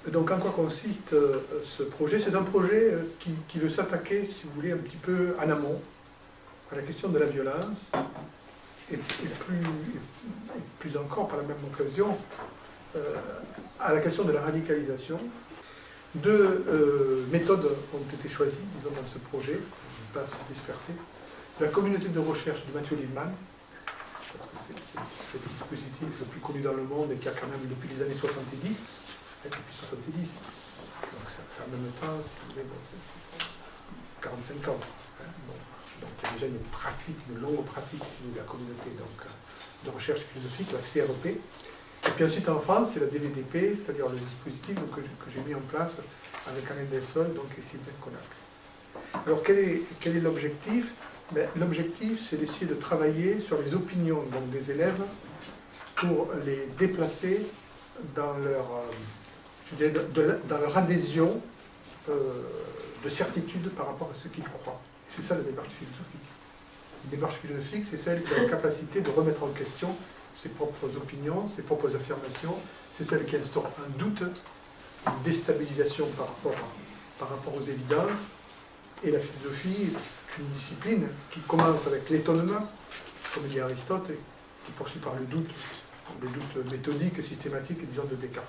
Donc en quoi consiste ce projet? C'est un projet qui veut s'attaquer, si vous voulez, un petit peu en amont à la question de la violence et plus encore, par la même occasion, à la question de la radicalisation. Deux méthodes ont été choisies, disons, dans ce projet, je ne vais pas se disperser. La communauté de recherche de Mathieu Liebman, parce que c'est le dispositif le plus connu dans le monde et qui a quand même depuis les années 70, depuis 70, donc c'est en même temps, si vous voulez, bon, c'est 45 ans. Hein, bon. Donc il y a déjà une pratique, une longue pratique, si vous voulez, de la communauté de recherche philosophique, la CRP. Et puis ensuite en France, c'est la DVDP, c'est-à-dire le dispositif que j'ai mis en place avec Alain Delsol et Sylvain Connac. Alors quel est l'objectif? L'objectif, c'est d'essayer de travailler sur les opinions donc, des élèves pour les déplacer dans dans leur adhésion de certitude par rapport à ce qu'ils croient. C'est ça la démarche philosophique. Une démarche philosophique, c'est celle qui a la capacité de remettre en question ses propres opinions, ses propres affirmations. C'est celle qui instaure un doute, une déstabilisation par rapport aux évidences. Et la philosophie est une discipline qui commence avec l'étonnement, comme dit Aristote, et qui poursuit par le doute méthodiques, systématiques, disons, de Descartes.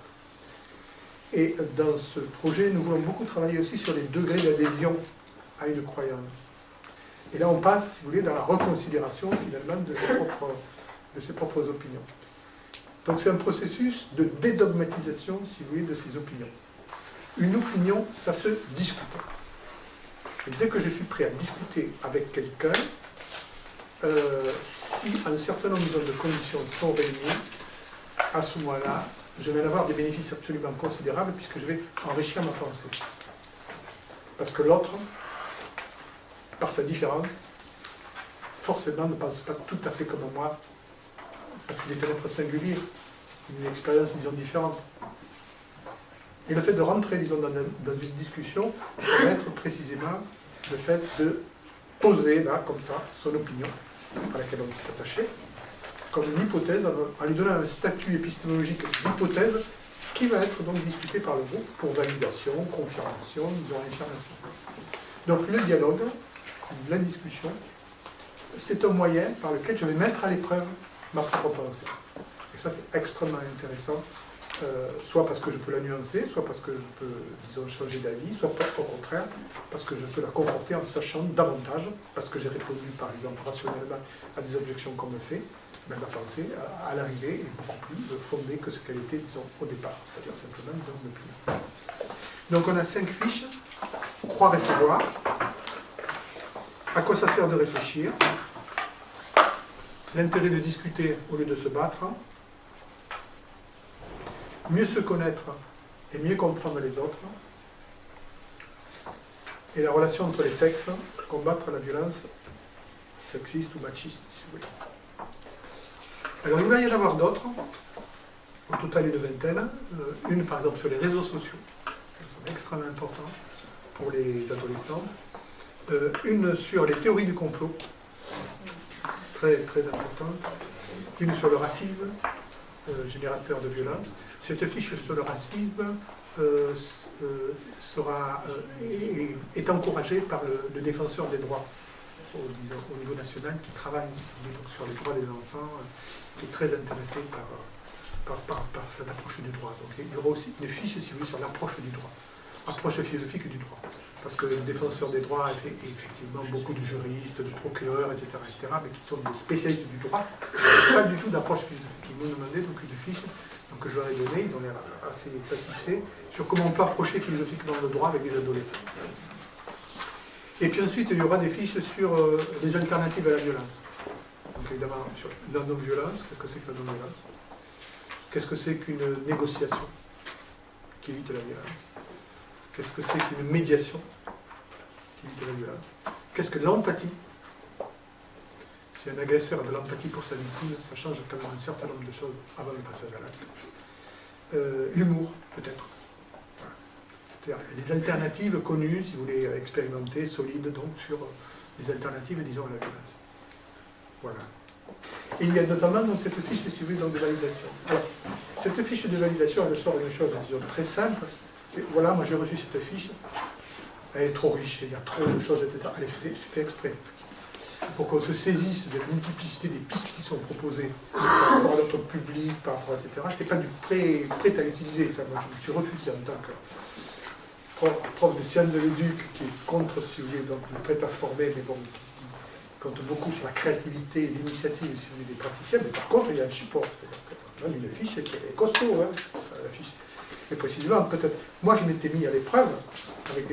Et dans ce projet, nous voulons beaucoup travailler aussi sur les degrés d'adhésion à une croyance. Et là, on passe, si vous voulez, dans la reconsidération, finalement, de ses propres opinions. Donc c'est un processus de dédogmatisation, si vous voulez, de ces opinions. Une opinion, ça se discute. Et dès que je suis prêt à discuter avec quelqu'un, si un certain nombre de conditions sont réunies, à ce moment-là, je vais avoir des bénéfices absolument considérables puisque je vais enrichir ma pensée. Parce que l'autre, par sa différence, forcément ne pense pas tout à fait comme moi, parce qu'il est un être singulier, une expérience, disons, différente. Et le fait de rentrer, disons, dans une discussion, ça va être précisément le fait de poser, là, comme ça, son opinion, à laquelle on est attaché, comme une hypothèse, en lui donnant un statut épistémologique d'hypothèse qui va être donc discuté par le groupe pour validation, confirmation, disons, affirmation. Donc le dialogue, la discussion, c'est un moyen par lequel je vais mettre à l'épreuve ma propre pensée. Et ça, c'est extrêmement intéressant, soit parce que je peux la nuancer, soit parce que je peux, disons, changer d'avis, soit au contraire, parce que je peux la conforter en sachant davantage, parce que j'ai répondu, par exemple, rationnellement à des objections qu'on me fait, mais la pensée, à l'arrivée, est beaucoup plus fondée que ce qu'elle était, disons, au départ, c'est-à-dire simplement, disons, une opinion. Donc on a 5 fiches, croire et savoir, à quoi ça sert de réfléchir, l'intérêt de discuter au lieu de se battre, mieux se connaître et mieux comprendre les autres, et la relation entre les sexes, combattre la violence sexiste ou machiste, si vous voulez. Alors il va y en avoir d'autres, au total une vingtaine, une par exemple sur les réseaux sociaux, qui sont extrêmement importants pour les adolescents, une sur les théories du complot, très, très importante, une sur le racisme, générateur de violence. Cette fiche sur le racisme est encouragée par le défenseur des droits au niveau national qui travaille donc, sur les droits des enfants, qui est très intéressé par cette approche du droit. Donc il y aura aussi une fiche, si vous voulez, sur l'approche du droit, approche philosophique du droit. Parce que le défenseur des droits est effectivement beaucoup de juristes, de procureurs, etc., mais qui sont des spécialistes du droit, pas du tout d'approche philosophique. Ils m'ont demandé donc une fiche que je leur ai donnée, ils ont l'air assez satisfaits, sur comment on peut approcher philosophiquement le droit avec des adolescents. Et puis ensuite, il y aura des fiches sur les alternatives à la violence. Donc évidemment, sur la non-violence, qu'est-ce que c'est que la non-violence? Qu'est-ce que c'est qu'une négociation qui évite la violence? Qu'est-ce que c'est qu'une médiation qui évite la violence? Qu'est-ce que l'empathie? Si un agresseur a de l'empathie pour sa victime, ça change quand même un certain nombre de choses avant le passage à l'acte. L'humour, peut-être. Voilà. Les alternatives connues, si vous voulez, expérimentées, solides, donc sur les alternatives, disons, à la violence. Voilà. Et il y a notamment dans cette fiche, si vous voulez, donc, de validation. Alors, Cette fiche de validation, elle sort une chose, disons, très simple. Voilà, moi j'ai reçu cette fiche, elle est trop riche, il y a trop de choses, etc. C'est fait exprès. Pour qu'on se saisisse de la multiplicité des pistes qui sont proposées par rapport à notre public, par rapport, etc. C'est pas du prêt à utiliser, ça. Moi, je me suis refusé en tant que prof de sciences de l'éduc, qui est contre, si vous voulez, donc le prêt à former, mais bon, qui compte beaucoup sur la créativité et l'initiative, si vous voulez, des praticiens, mais par contre, il y a un support. C'est-à-dire que, même une fiche qui est costaud, hein, la fiche. Et précisément, peut-être, moi je m'étais mis à l'épreuve avec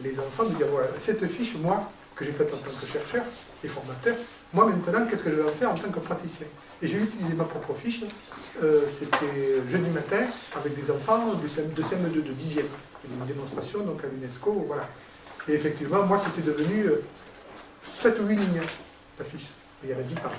les enfants, de dire voilà, cette fiche, moi, que j'ai faite en tant que chercheur et formateur, moi maintenant, qu'est-ce que je vais en faire en tant que praticien? Et j'ai utilisé ma propre fiche, c'était jeudi matin, avec des enfants de CM2 de 10e. Une démonstration donc à l'UNESCO, voilà. Et effectivement, moi c'était devenu 7 ou 8 lignes, la fiche. Et il y avait 10 pages.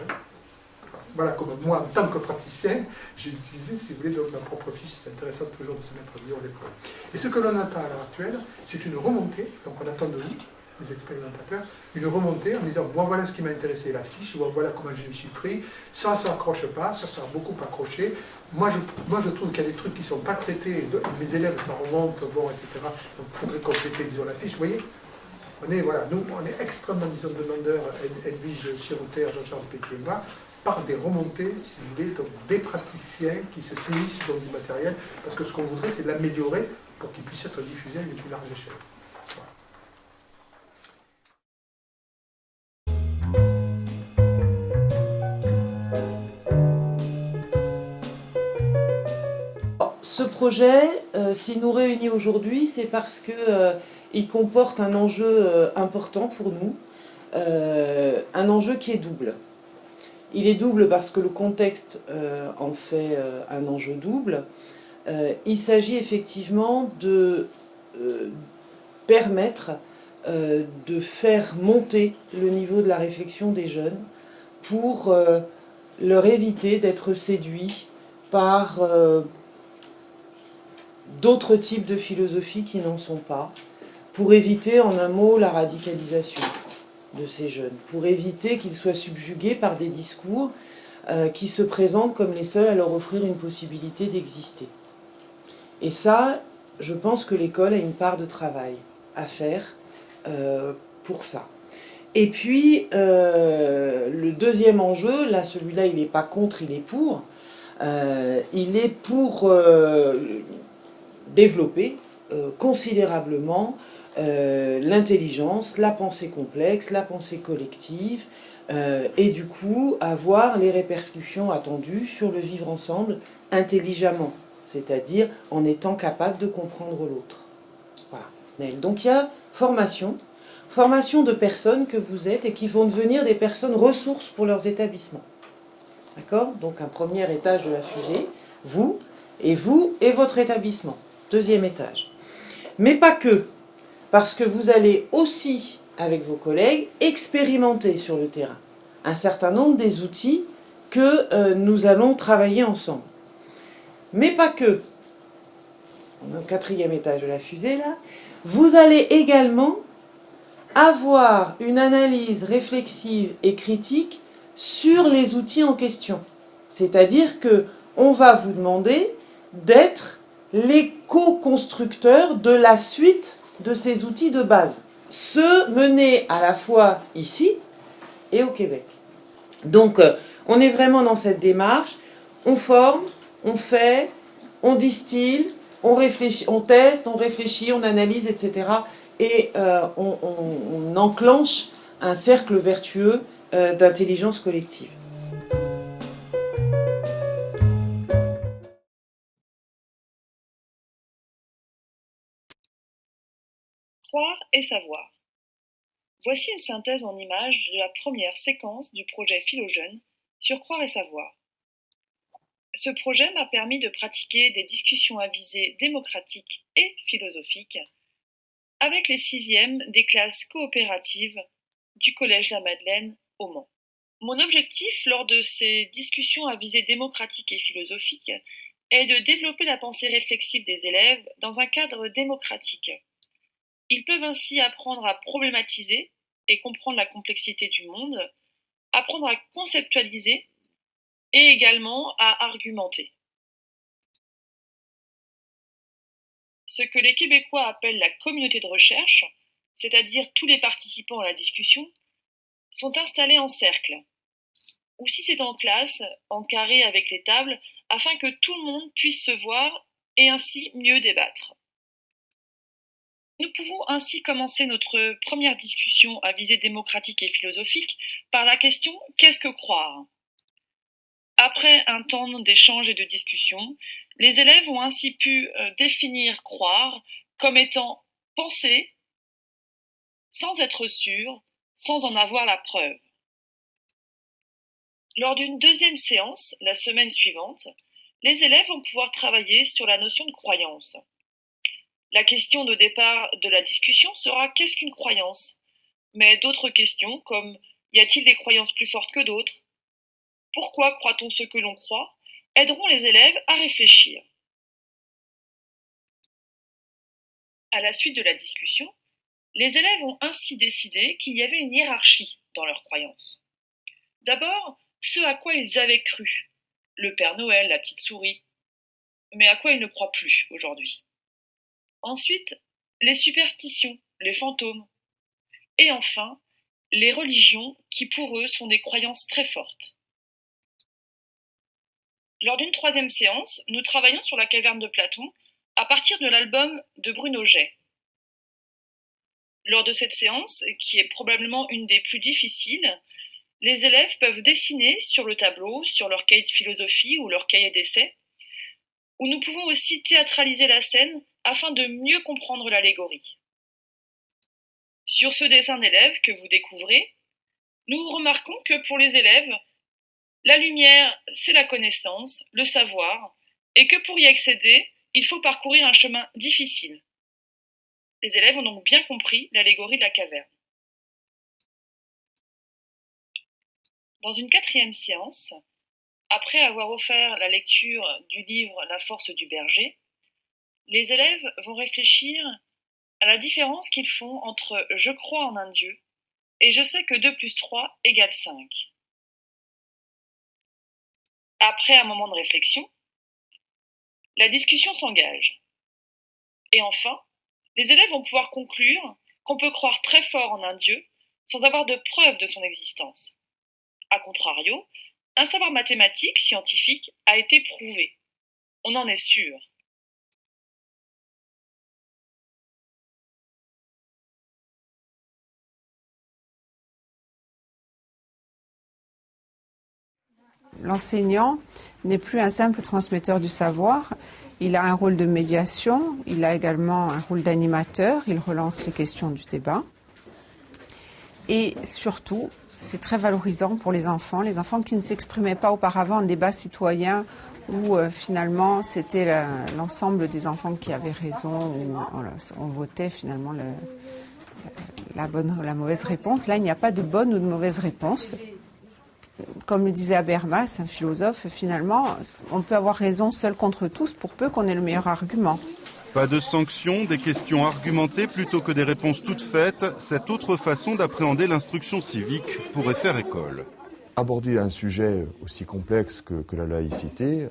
Voilà, comme moi, en tant que praticien, j'ai utilisé, si vous voulez, donc ma propre fiche. C'est intéressant toujours de se mettre à lire l'épreuve. Et ce que l'on attend à l'heure actuelle, c'est une remontée, donc on attend de vous, les expérimentateurs, une remontée en disant, bon, voilà ce qui m'a intéressé, la fiche, bon, voilà comment je me suis pris, ça n'accroche pas, ça a beaucoup accroché. Moi, je trouve qu'il y a des trucs qui ne sont pas traités, mes élèves, ça remonte, bon, etc. Donc, il faudrait compléter, disons, la fiche, vous voyez. Voilà, nous, on est extrêmement, disons, demandeurs, Edwige Chirouter, Jean-Charles Pétier et moi, par des remontées, si vous voulez, donc des praticiens qui se saisissent dans du matériel, parce que ce qu'on voudrait, c'est l'améliorer pour qu'il puisse être diffusé à une plus large échelle. Ce projet, s'il nous réunit aujourd'hui, c'est parce qu'il comporte un enjeu important pour nous, un enjeu qui est double. Il est double parce que le contexte en fait un enjeu double. Il s'agit effectivement de permettre de faire monter le niveau de la réflexion des jeunes pour leur éviter d'être séduits par d'autres types de philosophies qui n'en sont pas, pour éviter en un mot la radicalisation de ces jeunes, pour éviter qu'ils soient subjugués par des discours qui se présentent comme les seuls à leur offrir une possibilité d'exister. Et ça, je pense que l'école a une part de travail à faire pour ça. Et puis, le deuxième enjeu, là celui-là il n'est pas contre, il est pour développer considérablement l'intelligence, la pensée complexe, la pensée collective, et du coup avoir les répercussions attendues sur le vivre ensemble intelligemment, c'est-à-dire en étant capable de comprendre l'autre. Voilà. Donc il y a formation de personnes que vous êtes et qui vont devenir des personnes ressources pour leurs établissements. D'accord? Donc un premier étage de la fusée, vous et votre établissement. Deuxième étage. Mais pas que, parce que vous allez aussi, avec vos collègues, expérimenter sur le terrain un certain nombre des outils que nous allons travailler ensemble. Mais pas que. On est au quatrième étage de la fusée là. Vous allez également avoir une analyse réflexive et critique sur les outils en question. C'est-à-dire qu'on va vous demander d'être les co-constructeurs de la suite de ces outils de base. Ceux menés à la fois ici et au Québec. Donc, on est vraiment dans cette démarche. On forme, on fait, on distille, on réfléchit, on teste, on réfléchit, on analyse, etc. Et on enclenche un cercle vertueux d'intelligence collective. Croire et savoir. Voici une synthèse en images de la première séquence du projet Philojeune sur Croire et savoir. Ce projet m'a permis de pratiquer des discussions à visée démocratique et philosophique avec les 6e des classes coopératives du Collège La Madeleine au Mans. Mon objectif lors de ces discussions à visée démocratique et philosophique est de développer la pensée réflexive des élèves dans un cadre démocratique. Ils peuvent ainsi apprendre à problématiser et comprendre la complexité du monde, apprendre à conceptualiser et également à argumenter. Ce que les Québécois appellent la communauté de recherche, c'est-à-dire tous les participants à la discussion, sont installés en cercle, ou si c'est en classe, en carré avec les tables, afin que tout le monde puisse se voir et ainsi mieux débattre. Nous pouvons ainsi commencer notre première discussion à visée démocratique et philosophique par la question « Qu'est-ce que croire ?» Après un temps d'échange et de discussion, les élèves ont ainsi pu définir croire comme étant penser sans être sûr, sans en avoir la preuve. Lors d'une deuxième séance, la semaine suivante, les élèves vont pouvoir travailler sur la notion de croyance. La question de départ de la discussion sera « Qu'est-ce qu'une croyance ?» Mais d'autres questions comme « Y a-t-il des croyances plus fortes que d'autres ? Pourquoi croit-on ce que l'on croit ?» aideront les élèves à réfléchir. À la suite de la discussion, les élèves ont ainsi décidé qu'il y avait une hiérarchie dans leurs croyances. D'abord, ce à quoi ils avaient cru, le Père Noël, la petite souris, mais à quoi ils ne croient plus aujourd'hui. Ensuite, les superstitions, les fantômes. Et enfin, les religions qui pour eux sont des croyances très fortes. Lors d'une troisième séance, nous travaillons sur la caverne de Platon à partir de l'album de Bruno Jay. Lors de cette séance, qui est probablement une des plus difficiles, les élèves peuvent dessiner sur le tableau, sur leur cahier de philosophie ou leur cahier d'essai, où nous pouvons aussi théâtraliser la scène afin de mieux comprendre l'allégorie. Sur ce dessin d'élève que vous découvrez, nous remarquons que pour les élèves, la lumière, c'est la connaissance, le savoir, et que pour y accéder, il faut parcourir un chemin difficile. Les élèves ont donc bien compris l'allégorie de la caverne. Dans une quatrième séance, après avoir offert la lecture du livre La force du berger, les élèves vont réfléchir à la différence qu'ils font entre « je crois en un Dieu » et « je sais que 2 plus 3 égale 5 ». Après un moment de réflexion, la discussion s'engage. Et enfin, les élèves vont pouvoir conclure qu'on peut croire très fort en un Dieu sans avoir de preuve de son existence. A contrario, un savoir mathématique, scientifique, a été prouvé. On en est sûr. L'enseignant n'est plus un simple transmetteur du savoir, il a un rôle de médiation, il a également un rôle d'animateur, il relance les questions du débat. Et surtout, c'est très valorisant pour les enfants qui ne s'exprimaient pas auparavant en débat citoyen où finalement c'était l'ensemble des enfants qui avaient raison, où on votait finalement la mauvaise réponse. Là, il n'y a pas de bonne ou de mauvaise réponse. Comme le disait Habermas, un philosophe, finalement, on peut avoir raison seul contre tous pour peu qu'on ait le meilleur argument. Pas de sanctions, des questions argumentées plutôt que des réponses toutes faites, cette autre façon d'appréhender l'instruction civique pourrait faire école. Aborder un sujet aussi complexe que la laïcité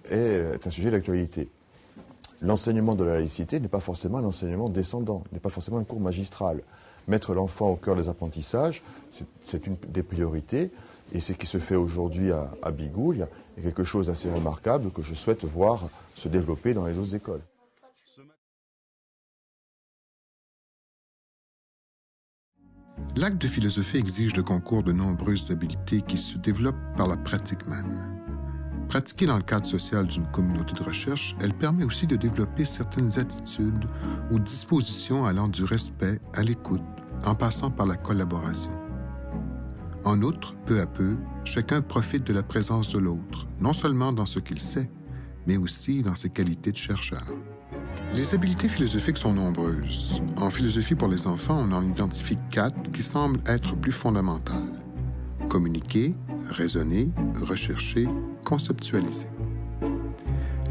est un sujet d'actualité. L'enseignement de la laïcité n'est pas forcément un enseignement descendant, n'est pas forcément un cours magistral. Mettre l'enfant au cœur des apprentissages, c'est une des priorités. Et ce qui se fait aujourd'hui à Bigouille est quelque chose d'assez remarquable que je souhaite voir se développer dans les autres écoles. L'acte de philosophie exige le concours de nombreuses habiletés qui se développent par la pratique même. Pratiquée dans le cadre social d'une communauté de recherche, elle permet aussi de développer certaines attitudes ou dispositions allant du respect à l'écoute, en passant par la collaboration. En outre, peu à peu, chacun profite de la présence de l'autre, non seulement dans ce qu'il sait, mais aussi dans ses qualités de chercheur. Les habiletés philosophiques sont nombreuses. En philosophie pour les enfants, on en identifie 4 qui semblent être plus fondamentales. Communiquer, raisonner, rechercher, conceptualiser.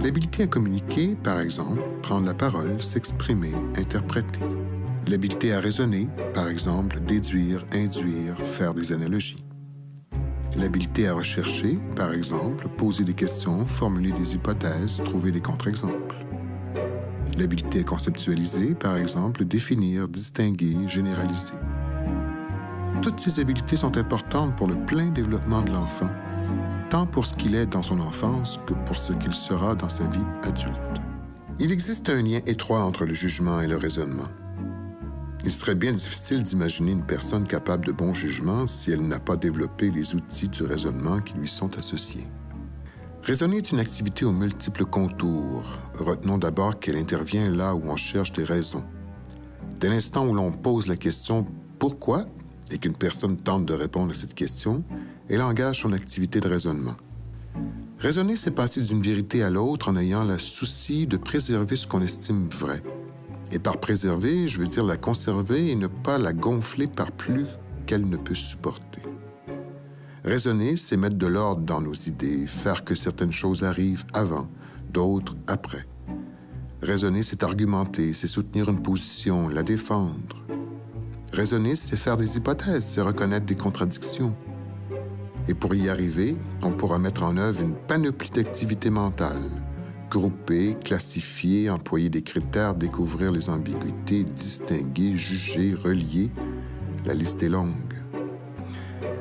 L'habileté à communiquer, par exemple, prendre la parole, s'exprimer, interpréter. L'habileté à raisonner, par exemple, déduire, induire, faire des analogies. L'habilité à rechercher, par exemple, poser des questions, formuler des hypothèses, trouver des contre-exemples. L'habilité à conceptualiser, par exemple, définir, distinguer, généraliser. Toutes ces habiletés sont importantes pour le plein développement de l'enfant, tant pour ce qu'il est dans son enfance que pour ce qu'il sera dans sa vie adulte. Il existe un lien étroit entre le jugement et le raisonnement. Il serait bien difficile d'imaginer une personne capable de bon jugement si elle n'a pas développé les outils du raisonnement qui lui sont associés. Raisonner est une activité aux multiples contours. Retenons d'abord qu'elle intervient là où on cherche des raisons. Dès l'instant où l'on pose la question « pourquoi ?» et qu'une personne tente de répondre à cette question, elle engage son activité de raisonnement. Raisonner, c'est passer d'une vérité à l'autre en ayant le souci de préserver ce qu'on estime vrai. Et par préserver, je veux dire la conserver et ne pas la gonfler par plus qu'elle ne peut supporter. Raisonner, c'est mettre de l'ordre dans nos idées, faire que certaines choses arrivent avant, d'autres après. Raisonner, c'est argumenter, c'est soutenir une position, la défendre. Raisonner, c'est faire des hypothèses, c'est reconnaître des contradictions. Et pour y arriver, on pourra mettre en œuvre une panoplie d'activités mentales. Grouper, classifier, employer des critères, découvrir les ambiguïtés, distinguer, juger, relier. La liste est longue.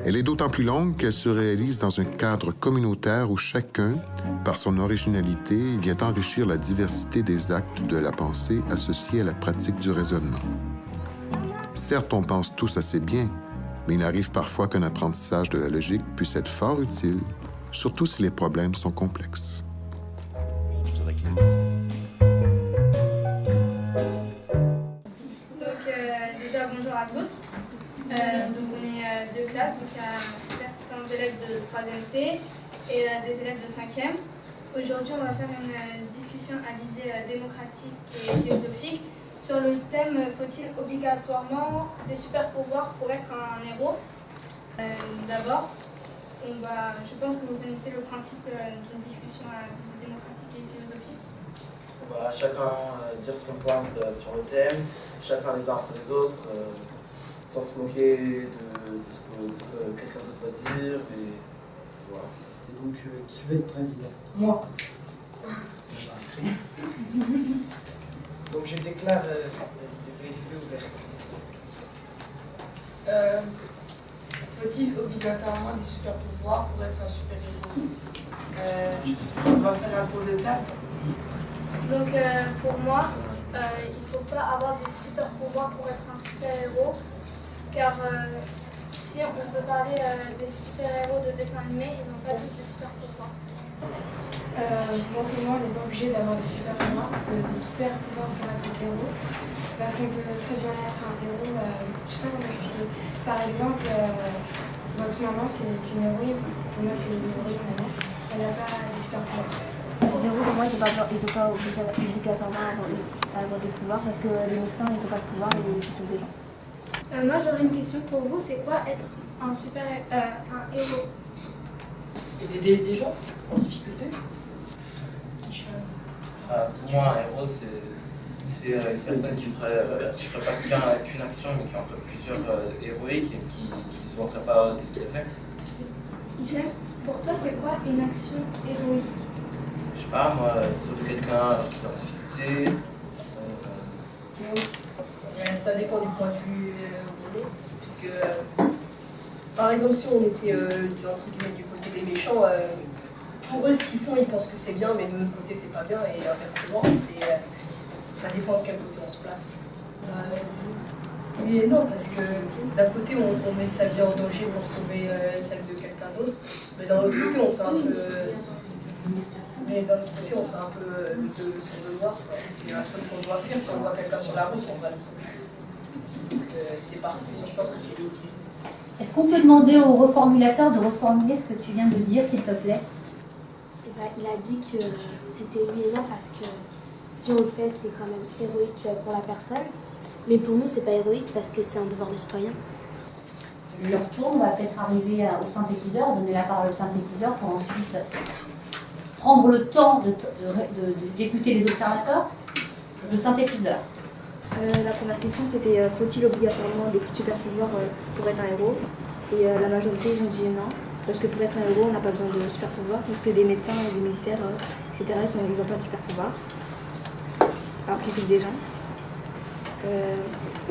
Elle est d'autant plus longue qu'elle se réalise dans un cadre communautaire où chacun, par son originalité, vient enrichir la diversité des actes de la pensée associés à la pratique du raisonnement. Certes, on pense tous assez bien, mais il arrive parfois qu'un apprentissage de la logique puisse être fort utile, surtout si les problèmes sont complexes. Donc déjà bonjour à tous. Donc on est deux classes, donc il y a certains élèves de 3e C et des élèves de 5e. Aujourd'hui on va faire une discussion à visée démocratique et philosophique sur le thème « Faut-il obligatoirement des super-pouvoirs pour être un héros ?» D'abord, je pense que vous connaissez le principe d'une discussion à visée démocratique et philosophique. On va chacun dire ce qu'on pense sur le thème, chacun les uns après les autres, sans se moquer de ce que quelqu'un d'autre va dire. Et voilà. Et donc, qui veut être président? Moi. Donc je déclare l'idée ouverte. Faut-il obligatoirement des super pouvoirs pour être un super héros? On va faire un tour de table. Donc pour moi, il ne faut pas avoir des super pouvoirs pour être un super héros, car si on peut parler des super héros de dessins animés, ils n'ont pas tous des super pouvoirs. Donc pour moi, on n'est pas obligé d'avoir des super pouvoirs pour être un héros, parce qu'on peut très bien être un héros, je ne sais pas comment expliquer. Par exemple, votre maman c'est une héroïne, pour moi c'est une héroïne maman, elle n'a pas des super pouvoirs. Les héros, pour moi, ils ne sont pas obligatoirement à avoir des pouvoirs, parce que les médecins, ils n'ont pas de pouvoir et ils sauvent des gens. Moi, j'aurais une question pour vous, c'est quoi être un héros? Et d'aider des gens en difficulté. Pour moi, un héros, c'est une personne qui ferait pas qu'une action, mais qui en ferait plusieurs héroïques et qui ne se vanterait pas de ce qu'il a fait. J'aime. Pour toi, c'est quoi une action héroïque? Je sais pas, moi, sauver quelqu'un qui est en difficulté. Ça dépend du point de vue où on est, puisque par exemple si on était entre guillemets du côté des méchants, pour eux ce qu'ils font ils pensent que c'est bien, mais de notre côté c'est pas bien, et inversement ça dépend de quel côté on se place. Mais non, parce que d'un côté on met sa vie en danger pour sauver celle de quelqu'un d'autre, mais d'un autre côté on fait un peu de son devoir. C'est un truc qu'on doit faire. Si on voit quelqu'un sur la route, on va le sauver. Donc c'est parfait. Je pense que c'est utile. Est-ce qu'on peut demander au reformulateur de reformuler ce que tu viens de dire, s'il te plaît? Il a dit que c'était oui et non, parce que si on le fait, c'est quand même héroïque pour la personne. Mais pour nous, c'est pas héroïque parce que c'est un devoir de citoyen. Leur tour, on va peut-être arriver au synthétiseur, donner la parole au synthétiseur pour ensuite prendre le temps d'écouter les observateurs. Le synthétiseur. La première question, c'était faut-il obligatoirement des super pouvoirs pour être un héros? Et la majorité, ils ont dit non. Parce que pour être un héros, on n'a pas besoin de super pouvoir. Parce que des médecins et des militaires, etc., ils n'ont pas de super pouvoir. Alors qu'ils sauvent des gens.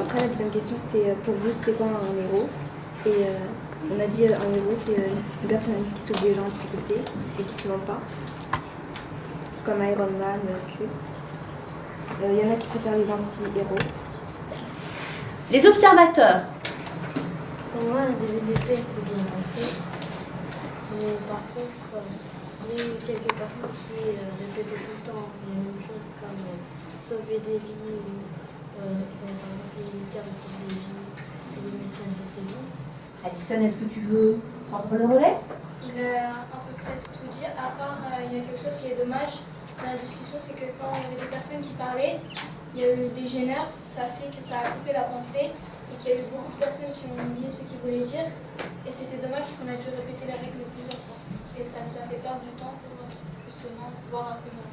Après, la deuxième question, c'était pour vous, c'est quoi un héros? Et on a dit un héros, c'est une personne qui sauve des gens en difficulté et qui ne se vend pas. Comme Iron Man, il y en a qui préfèrent les anti-héros. Les observateurs. Pour moi, un DVDP, c'est bien passé. Mais par contre, il y a eu quelques personnes qui répétaient tout le temps les mêmes choses comme sauver des vies ou par exemple les militaires sauvent des vies et les médecins sauvent des vies. Alison, est-ce que tu veux prendre le relais? Il a à peu près tout dit, à part il y a quelque chose qui est dommage dans la discussion, c'est que quand il y a des personnes qui parlaient, il y a eu des gêneurs, ça fait que ça a coupé la pensée et qu'il y a eu beaucoup de personnes qui ont oublié ce qu'ils voulaient dire. Et c'était dommage parce qu'on a dû répéter les règles plusieurs fois. Et ça nous a fait perdre du temps pour justement pouvoir argumenter.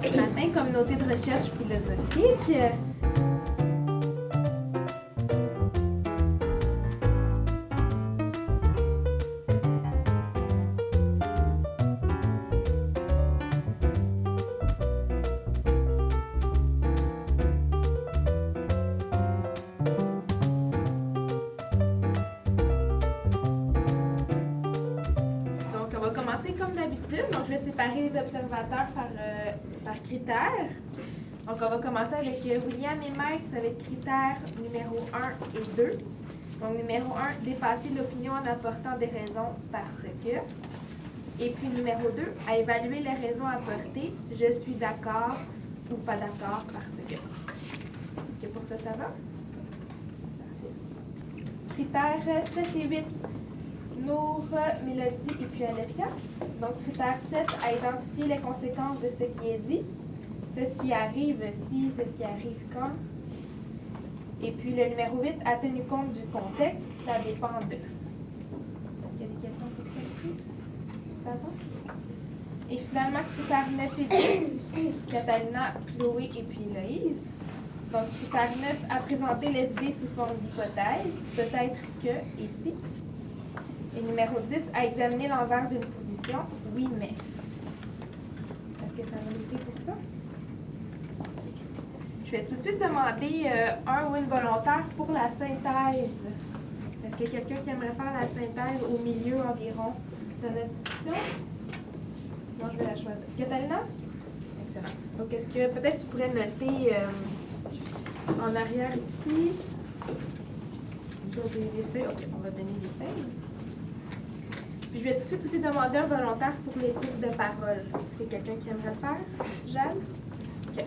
Ce matin, communauté de recherche philosophique. Comme d'habitude, donc je vais séparer les observateurs par critères. Donc on va commencer avec William et Mike avec critères numéro 1 et 2. Donc numéro 1, dépasser l'opinion en apportant des raisons parce que. Et puis numéro 2, à évaluer les raisons apportées, je suis d'accord ou pas d'accord parce que. Est-ce que pour ça, ça va? Critères 7 et 8. Nour, Mélodie et puis Alethia. Donc, critère 7, à identifier les conséquences de ce qui est dit. Ceci arrive si, ceci arrive quand. Et puis le numéro 8, a tenu compte du contexte, ça dépend de. Il y a des questions sur ça ici? Ça va? Et finalement, critère 9 et 10, Catalina, Chloé et puis Loïse. Donc, critère 9, à présenter les idées sous forme d'hypothèse, peut-être que et si. Et numéro 10, à examiner l'envers d'une position, oui, mais. Est-ce que ça va l'aider pour ça? Je vais tout de suite demander un ou une volontaire pour la synthèse. Est-ce qu'il y a quelqu'un qui aimerait faire la synthèse au milieu environ de notre discussion? Sinon, je vais la choisir. Catalina? Excellent. Donc, est-ce que peut-être tu pourrais noter en arrière ici? Des feuilles. OK, on va donner des feuilles. Puis je vais tout de suite aussi demander un volontaire pour les tours de parole. Est-ce qu'il y a quelqu'un qui aimerait le faire? Jeanne? OK.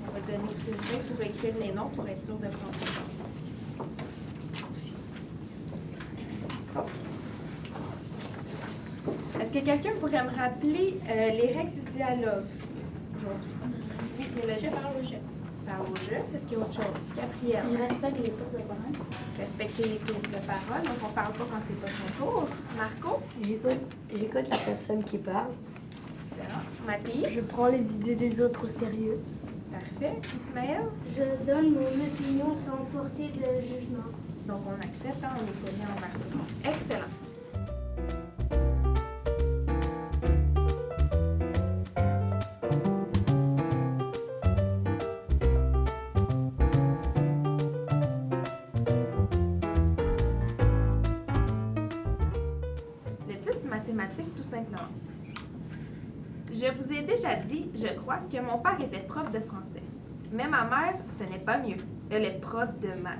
On va donner aussi une feuille pour écrire les noms pour être sûr de prendre le temps. Merci. Oh. Est-ce que quelqu'un pourrait me rappeler les règles du dialogue aujourd'hui? Oui, mais le jeu parle au jeu. Parle au jeu. Est-ce qu'il y a autre chose? Gabrielle. Je respecte les tours de parole. Respecter les tours de parole. Donc, on ne parle pas quand c'est pas son tour. Marco? J'écoute la personne qui parle. Excellent. Mathilde? Je prends les idées des autres au sérieux. Parfait. Ismaël? Je donne mon opinion sans porter de jugement. Donc, on accepte, on est connu envers tout le monde. Excellent. Mathématiques, tout simplement. Je vous ai déjà dit, je crois, que mon père était prof de français. Mais ma mère, ce n'est pas mieux. Elle est prof de maths.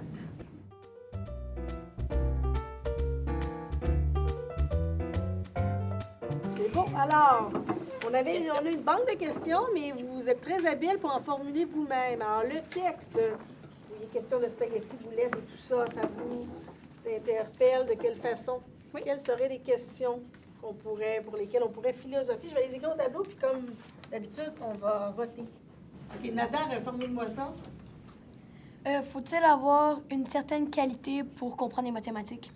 C'est bon. Alors, on a une banque de questions, mais vous êtes très habile pour en formuler vous-même. Alors, le texte, les questions de spaghetti, boulettes et tout ça, ça vous interpelle de quelle façon? Oui. Quelles seraient les questions pour lesquelles on pourrait philosopher? Je vais les écrire au tableau, puis comme d'habitude, on va voter. OK, Nadar, formule-moi ça. Faut-il avoir une certaine qualité pour comprendre les mathématiques?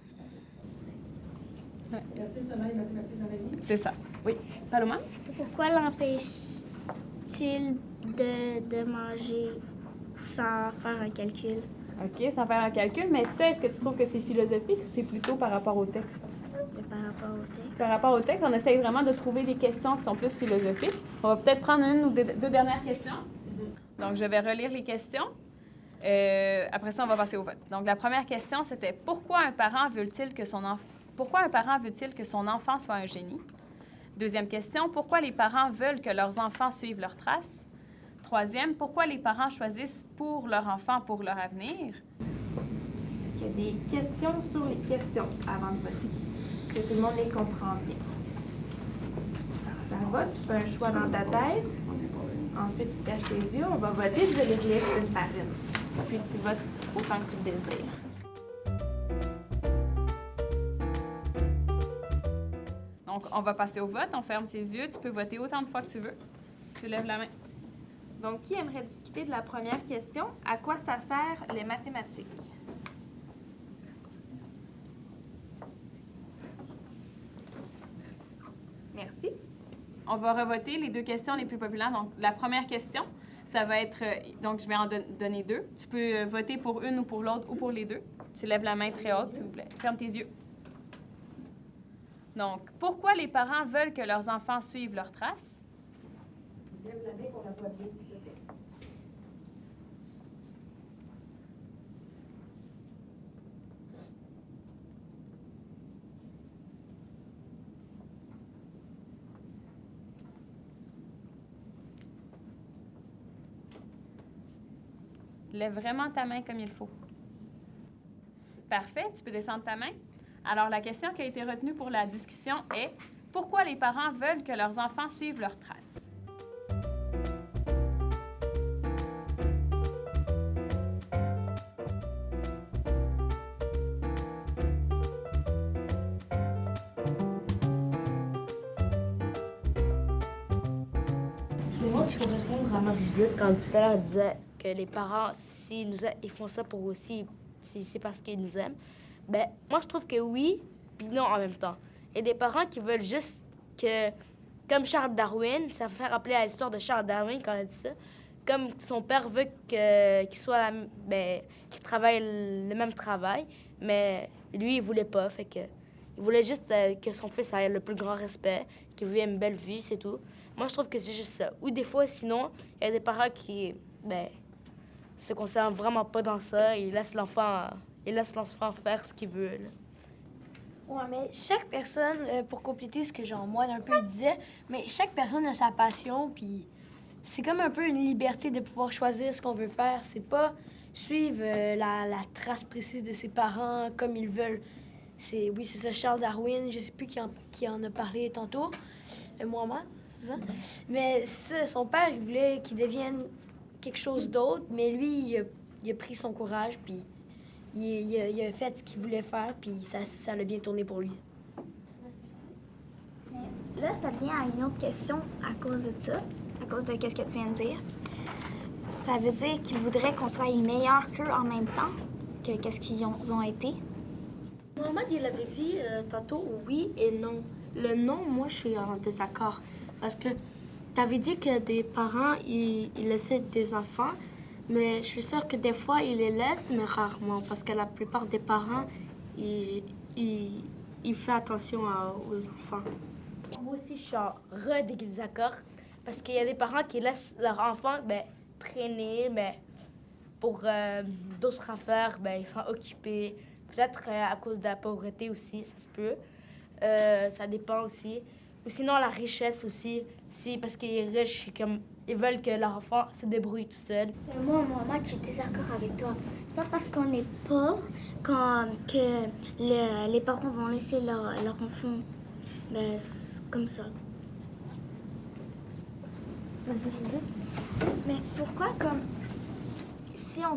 Ouais. Y a-t-il seulement les mathématiques dans la vie? C'est ça. Oui. Paloma? Pourquoi l'empêche-t-il de manger sans faire un calcul? OK, sans faire un calcul, mais ça, est-ce que tu trouves que c'est philosophique ou c'est plutôt par rapport au texte? Par rapport au texte. Par rapport au texte, on essaye vraiment de trouver des questions qui sont plus philosophiques. On va peut-être prendre une ou deux dernières questions. Donc, je vais relire les questions. Après ça, on va passer au vote. Donc, la première question, c'était pourquoi un parent veut-il que son enfant soit un génie? Deuxième question, pourquoi les parents veulent que leurs enfants suivent leurs traces? Troisième, pourquoi les parents choisissent pour leur enfant pour leur avenir? Est-ce qu'il y a des questions sur les questions avant de voter? Que tout le monde les comprend bien. Ça va, tu fais un choix dans ta tête. Ensuite, tu caches tes yeux. On va voter, je vais les lire une par une. Puis tu votes autant que tu le désires. Donc, on va passer au vote. On ferme ses yeux. Tu peux voter autant de fois que tu veux. Tu lèves la main. Donc, qui aimerait discuter de la première question? À quoi ça sert les mathématiques? Merci. On va revoter les deux questions les plus populaires. Donc, la première question, ça va être... donc, je vais en donner deux. Tu peux voter pour une ou pour l'autre ou pour les deux. Tu lèves la main très haute, s'il vous plaît. Ferme tes yeux. Donc, pourquoi les parents veulent que leurs enfants suivent leurs traces? Lève la main qu'on la voit bien, s'il te plaît. Lève vraiment ta main comme il faut. Parfait, tu peux descendre ta main. Alors, la question qui a été retenue pour la discussion est « Pourquoi les parents veulent que leurs enfants suivent leurs traces? » Moi, je peux répondre à Marie-Josette quand tout à l'heure elle disait que les parents, s'ils nous ils font ça pour aussi, si c'est parce qu'ils nous aiment. Ben, moi, je trouve que oui, puis non en même temps. Il y a des parents qui veulent juste que, comme Charles Darwin, ça me fait rappeler à l'histoire de Charles Darwin quand il dit ça, comme son père veut qu'il soit qu'il travaille le même travail, mais lui, il voulait pas, fait que il voulait juste que son fils ait le plus grand respect, qu'il vive une belle vie, c'est tout. Moi, je trouve que c'est juste ça. Ou des fois, sinon, il y a des parents qui, se concernent vraiment pas dans ça. Ils laissent l'enfant faire ce qu'il veut. Là. Ouais, mais chaque personne, pour compléter ce que moi un peu disais, mais chaque personne a sa passion, puis c'est comme un peu une liberté de pouvoir choisir ce qu'on veut faire. C'est pas suivre la trace précise de ses parents comme ils veulent. Oui, c'est ça, Charles Darwin, je sais plus qui en a parlé tantôt, Mohamed, c'est ça. Mais ça, son père, il voulait qu'il devienne quelque chose d'autre, mais lui, il a pris son courage, puis il a fait ce qu'il voulait faire, puis ça a bien tourné pour lui. Là, ça vient à une autre question à cause de ça, à cause de ce que tu viens de dire. Ça veut dire qu'ils voudraient qu'on soit meilleurs qu'eux en même temps que qu'est-ce qu'ils ont été? Mohamed, il avait dit tantôt oui et non. Le non, moi, je suis en désaccord. Parce que tu avais dit que des parents, ils laissaient des enfants, mais je suis sûre que des fois, ils les laissent, mais rarement. Parce que la plupart des parents, ils font attention aux enfants. Moi aussi, je suis en désaccord. Parce qu'il y a des parents qui laissent leurs enfants traîner, mais pour d'autres affaires, ils sont occupés. Peut-être à cause de la pauvreté aussi, ça se peut. Ça dépend aussi. Ou sinon, la richesse aussi. Si, parce qu'ils sont riches, ils veulent que leur enfant se débrouille tout seul. Moi, je suis désaccord avec toi. C'est pas parce qu'on est pauvre que les parents vont laisser leur enfant comme ça. Mais pourquoi, si on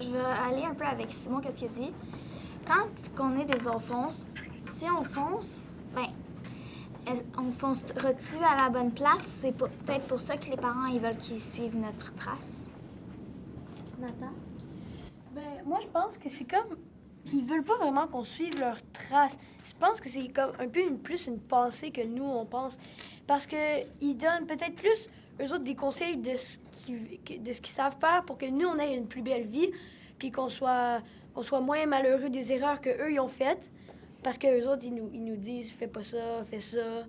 je vais aller un peu avec Simon, qu'est-ce qu'il dit? Quand on est des enfants, si on fonce, on fonce-tu à la bonne place? C'est peut-être pour ça que les parents, ils veulent qu'ils suivent notre trace. Nathan? Moi, je pense que c'est comme... Ils veulent pas vraiment qu'on suive leur trace. traces. Je pense que c'est comme un peu plus une pensée que nous, on pense. Parce qu'ils donnent peut-être plus, eux autres, des conseils de ce qu'ils savent faire pour que nous, on ait une plus belle vie, puis qu'on soit moins malheureux des erreurs qu'eux, ils ont faites. Parce qu'eux autres, ils nous disent « fais pas ça, fais ça ».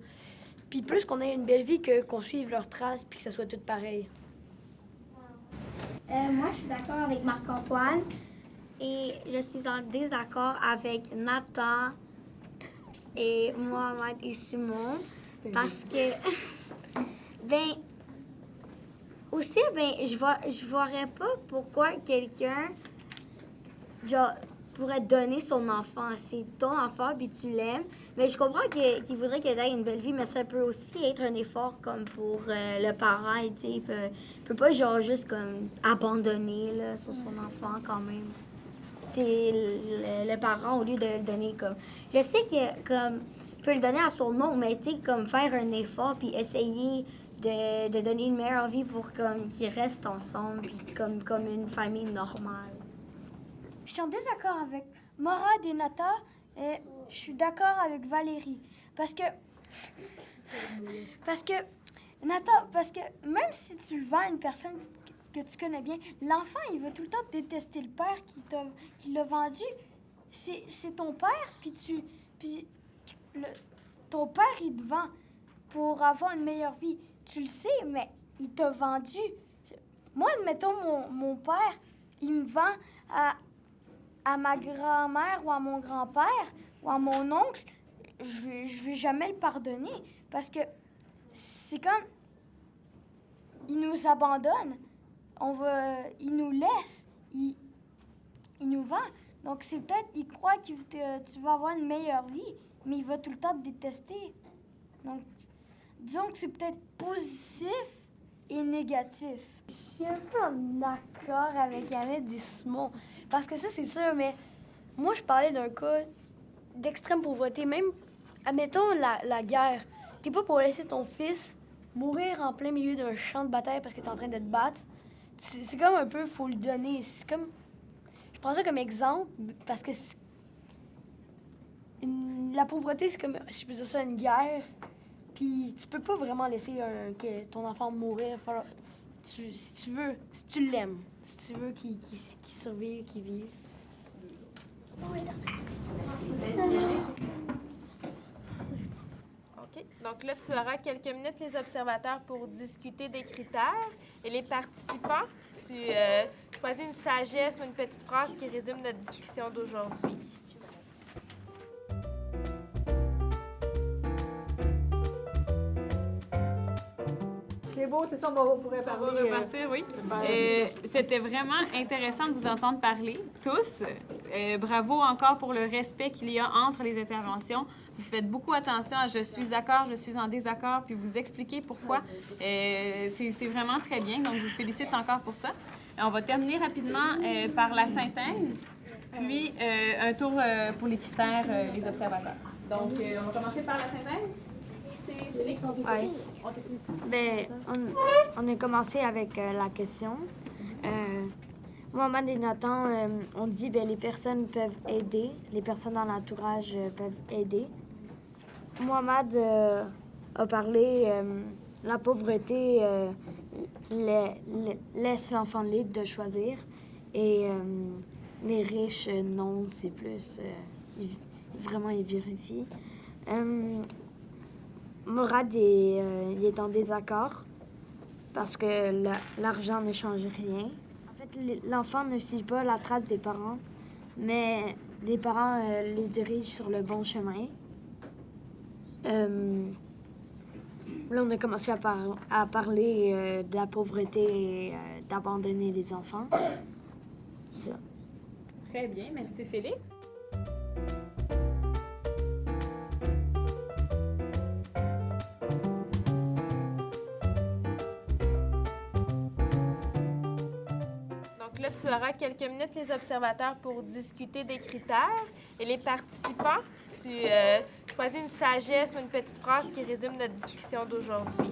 Puis plus qu'on ait une belle vie qu'on suive leurs traces, puis que ça soit tout pareil. Moi, je suis d'accord avec Marc-Antoine et je suis en désaccord avec Nathan et Mohamed et Simon parce que, aussi, je verrais pas pourquoi quelqu'un, genre, pourrait donner son enfant. C'est ton enfant, puis tu l'aimes. Mais je comprends qu'il voudrait qu'elle ait une belle vie, mais ça peut aussi être un effort comme pour le parent. Il peut pas genre juste comme abandonner là, sur son enfant quand même. C'est le parent au lieu de le donner comme... Je sais que comme il peut le donner à son nom, mais tu sais, comme faire un effort puis essayer de donner une meilleure vie pour comme qu'ils restent ensemble, puis comme une famille normale. Je suis en désaccord avec Morad et Nata et je suis d'accord avec Valérie. Parce que même si tu le vends à une personne que tu connais bien, l'enfant, il va tout le temps détester le père qui l'a vendu. C'est ton père, ton père, il te vend pour avoir une meilleure vie. Tu le sais, mais il t'a vendu. Moi, admettons, mon père, il me vend à ma grand-mère ou à mon grand-père ou à mon oncle, je vais jamais le pardonner parce que c'est quand il nous abandonne, il nous laisse, il nous vend. Donc c'est peut-être, il croit que tu vas avoir une meilleure vie, mais il va tout le temps te détester. Donc, disons que c'est peut-être positif et négatif. Je suis un peu en accord avec Annette et Simon. Parce que ça, c'est sûr, mais moi, je parlais d'un cas d'extrême pauvreté. Même, admettons, la guerre. T'es pas pour laisser ton fils mourir en plein milieu d'un champ de bataille parce que t'es en train de te battre. C'est comme un peu, faut le donner. C'est comme... Je prends ça comme exemple parce que la pauvreté, c'est comme, je peux dire ça, une guerre. Puis tu peux pas vraiment laisser ton enfant mourir. Si tu veux, si tu l'aimes, si tu veux qu'il survive, qu'il vive. OK. Donc là, tu auras quelques minutes les observateurs pour discuter des critères. Et les participants, tu choisis une sagesse ou une petite phrase qui résume notre discussion d'aujourd'hui. C'est beau, c'est ça, on pourrait parler. On va repartir, oui. C'était vraiment intéressant de vous entendre parler, tous. Bravo encore pour le respect qu'il y a entre les interventions. Vous faites beaucoup attention à « je suis d'accord »,« je suis en désaccord », puis vous expliquez pourquoi. C'est vraiment très bien, donc je vous félicite encore pour ça. On va terminer rapidement par la synthèse, puis un tour pour les critères, les observateurs. Donc, on va commencer par la synthèse. Oui. On a commencé avec la question. Mohamed et Nathan ont dit que les personnes peuvent aider, les personnes dans l'entourage peuvent aider. Mohamed a parlé la pauvreté laisse l'enfant libre de choisir et les riches, non, c'est plus... vraiment, ils vérifient. Morad il est en désaccord parce que l'argent ne change rien. En fait, l'enfant ne suit pas la trace des parents, mais les parents les dirigent sur le bon chemin. Là, on a commencé à parler de la pauvreté et d'abandonner les enfants. Ça. Très bien, merci Félix. Donc là, tu auras quelques minutes les observateurs pour discuter des critères. Et les participants, tu choisis une sagesse ou une petite phrase qui résume notre discussion d'aujourd'hui.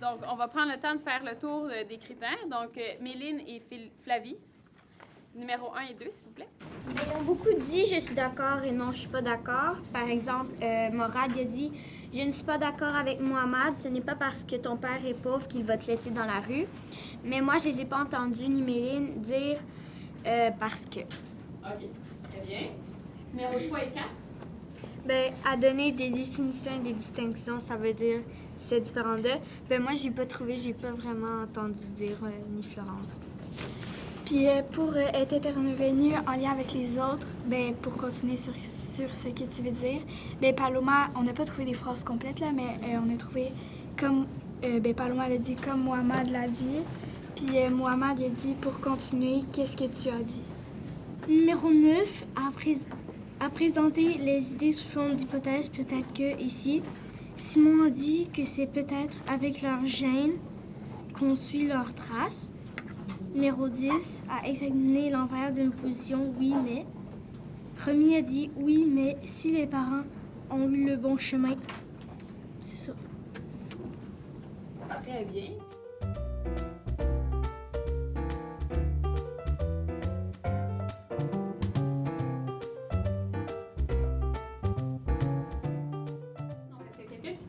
Donc, on va prendre le temps de faire le tour des critères. Donc, Méline et Flavie, numéro 1 et 2, s'il vous plaît. Ils ont beaucoup dit « je suis d'accord » et « non, je suis pas d'accord ». Par exemple, Morad il a dit « je ne suis pas d'accord avec Mohamed, ce n'est pas parce que ton père est pauvre qu'il va te laisser dans la rue ». Mais moi, je les ai pas entendus, ni Méline, dire parce que. OK, très bien. Numéro 3 et 4? Ben, à donner des définitions et des distinctions, ça veut dire c'est différent de. Ben, moi, j'ai pas vraiment entendu dire ni Florence. Puis pour être intervenu en lien avec les autres, ben, pour continuer sur ce que tu veux dire, ben, Paloma, on n'a pas trouvé des phrases complètes, là, mais on a trouvé comme Paloma l'a dit, comme Mohamed l'a dit. Puis Mohamed a dit, pour continuer, qu'est-ce que tu as dit? Numéro 9, à présenter les idées sous forme d'hypothèses, peut-être que ici. Simon a dit que c'est peut-être avec leur gène qu'on suit leurs traces. Numéro 10, à examiner l'envers d'une position, oui, mais. Remy a dit oui, mais si les parents ont eu le bon chemin. C'est ça. Très bien.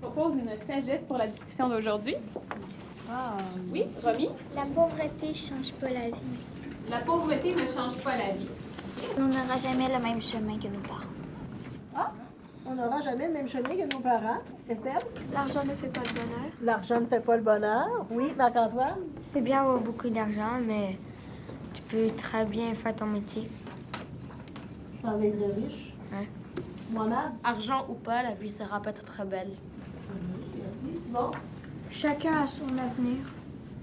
Propose une sagesse pour la discussion d'aujourd'hui. Ah. Oui, Romy? La pauvreté ne change pas la vie. La pauvreté ne change pas la vie. On n'aura jamais le même chemin que nos parents. Ah, on n'aura jamais le même chemin que nos parents. Estelle? L'argent ne fait pas le bonheur. L'argent ne fait pas le bonheur. Oui, Marc-Antoine? C'est bien avoir beaucoup d'argent, mais tu peux très bien faire ton métier. Sans être riche? Hein? Mohamed? Argent ou pas, la vie sera peut-être très belle. Merci. Simon? Chacun a son avenir.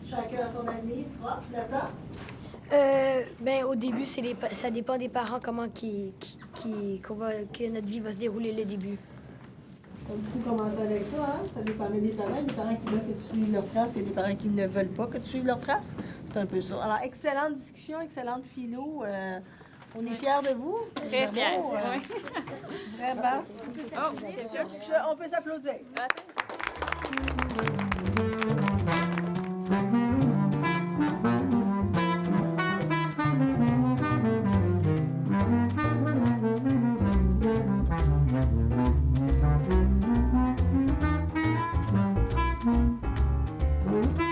Chacun a son avenir. Ah, Nathan? Ben, au début, ça dépend des parents, comment que notre vie va se dérouler le début. On a beaucoup commencé avec ça, hein? Ça dépendait des parents qui veulent que tu suives leur trace, et des parents qui ne veulent pas que tu suives leur trace. C'est un peu ça. Alors, excellente discussion, excellente philo. On est fiers de vous. Très fiers, oui. Vraiment. On peut s'applaudir. Sur ce, on peut s'applaudir. Thank you.